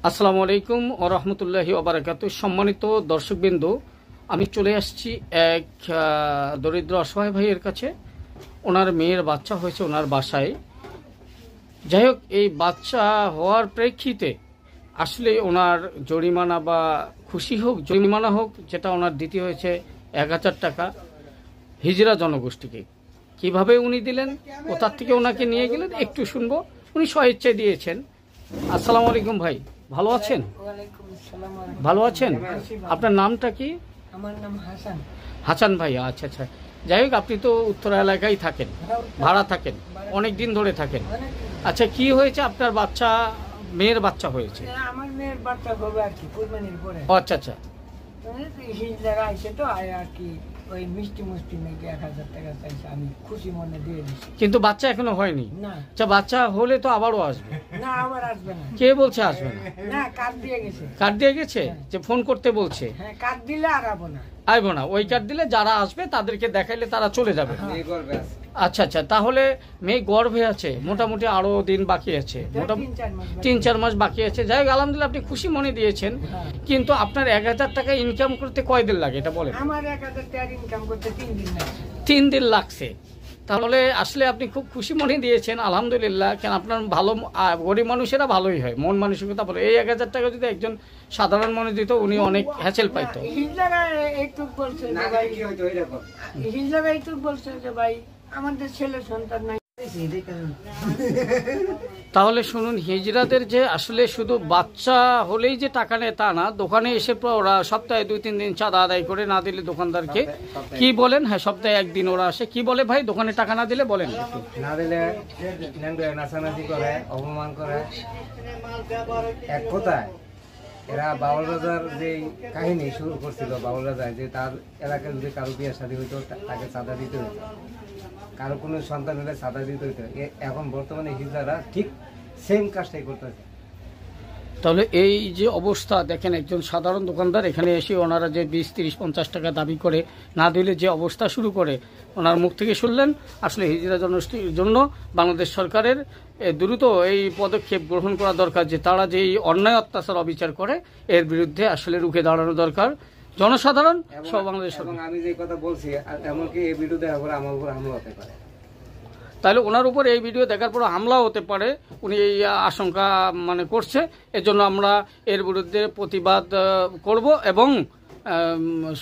আসসালামু আলাইকুম ওয়া রাহমাতুল্লাহি ওয়া বারাকাতুহু। সম্মানিত দর্শকবৃন্দ, আমি চলে আসছি এক দরিদ্র অসহায় ভাইয়ের কাছে। ওনার মেয়ের বাচ্চা হয়েছে ওনার বাসায়। যাই হোক, এই বাচ্চা হওয়ার প্রেক্ষিতে আসলে ওনার জরিমানা বা খুশি হোক জরিমানা হোক, যেটা ওনার দিতে হয়েছে 1000 টাকা হিজরা জনগোষ্ঠীকে। কিভাবে উনি দিলেন, কোথার থেকে ওনাকে নিয়ে গেলেন, একটু শুনবো। উনি স্বেচ্ছায় দিয়েছেন। আসসালামু আলাইকুম ভাই, ভালো আছেন? ভালো আছেন? আপনার নামটা কি? আমার নাম হাসান। হাসান ভাই, আচ্ছা আচ্ছা। যাই হোক, আপনি তো উত্তরা এলাকায় থাকেন, ভাড়া থাকেন, অনেক দিন ধরে থাকেন। আচ্ছা, কি হয়েছে? আপনার বাচ্চা, মেয়ের বাচ্চা হয়েছে? আমার মেয়ের বাচ্চা হবে আর কি কুরবানির পরে। আচ্ছা আচ্ছা। হিজলারা আইসে তো আর কি ওই মিষ্টি মুষ্টি নাকি 1000 টাকা চাইছে, আমি খুশি মনে দিয়ে দিচ্ছি। কিন্তু বাচ্চা এখনো হয়নি? না। আচ্ছা, বাচ্চা হলে তো আবারও আসবে? না, আবার আসবে না। কে বলছে আসবে না? না, কার্ড দিয়ে গেছে। কার্ড দিয়ে গেছে? যে ফোন করতে বলছে? হ্যাঁ, কার্ড দিলে আর আবো না। আইবো না? ওই কার্ড দিলে যারা আসবে তাদেরকে দেখাইলে তারা চলে যাবে। আচ্ছা আচ্ছা, তাহলে মেয়ে গর্ভে আছে, মোটামুটি আরো দিন বাকি আছে, মোটামুটি 3-4 মাস বাকি আছে। যাই হোক, আলহামদুলিল্লাহ, আপনি খুশি মনে দিয়েছেন। কিন্তু আপনার 1000 টাকা ইনকাম করতে কয়দিন লাগে এটা বলেন? আমার 1000 টাকা ইনকাম করতে 3 দিন লাগছে। 3 দিন লাগছে। তাহলে আসলে আপনি খুব খুশি মনে দিয়েছেন, আলহামদুলিল্লাহ। কেন, আপনার ভালো, গরিব মানুষেরা ভালোই হয়, মন মানসিকতা ভালো। এই 1000 টাকা যদি একজন সাধারণ মনে দিত, উনি অনেক হ্যাসেল পাইতো। হিজলারা একটু বলছে যে ভাই, হিজলারা একটু বলছে যে ভাই আমাদের ছেলে সন্তান নাই। তাহলে শুনুন, হিজড়াদের যে আসলে শুধু বাচ্চা হলেই যে টাকা নেয় তা না, দোকানে এসে ওরা সপ্তাহে 2-3 দিন চাঁদা আদায় করে না দিলে দোকানদারকে কি বলেন? হ্যাঁ, সপ্তাহে 1 দিন ওরা আসে। কি বলে ভাই, দোকানে টাকা না দিলে? বলেন। না দিলে নাচানাচি করে, অপমান করে। এক কথায় এরা বাউল রাজার যে কাহিনী শুরু করছিল, বাউল রাজা যে তার এলাকায় যদি কারো বিয়ে শাদী হইতো তাকে চাঁদা দিতে হইতো, কারো কোনো সন্তান হলে চাঁদা দিতে হইতো। এখন বর্তমানে হিজড়ারা ঠিক সেম কাজটাই করতেছে। তাহলে এই যে অবস্থা দেখেন, একজন সাধারণ দোকানদার এখানে এসে ওনারা যে 20-30-50 টাকা দাবি করে না দিলে যে অবস্থা শুরু করে, ওনার মুখ থেকে শুনলেন। আসলে হিজড়া জনগোষ্ঠীর জন্য বাংলাদেশ সরকারের দ্রুত এই পদক্ষেপ গ্রহণ করা দরকার, যে তারা যে এই অন্যায় অত্যাচার অবিচার করে এর বিরুদ্ধে আসলে রুখে দাঁড়ানো দরকার জনসাধারণ সব বাংলাদেশ। এবং আমি যে কথা বলছি, এমনকি এই বিরুদ্ধে আমার উপর হামলা হতে পারে। তাহলে ওনার উপর এই ভিডিও দেখার পর হামলা হতে পারে, উনি এই আশঙ্কা করছে। এজন্য আমরা এর বিরুদ্ধে প্রতিবাদ করব এবং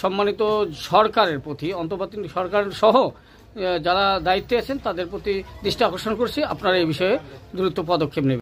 সম্মানিত সরকারের প্রতি, অন্তর্বর্তী সরকার সহ যারা দায়িত্বে আছেন তাদের প্রতি দৃষ্টি আকর্ষণ করছি, আপনারা এই বিষয়ে দ্রুত পদক্ষেপ নেবেন।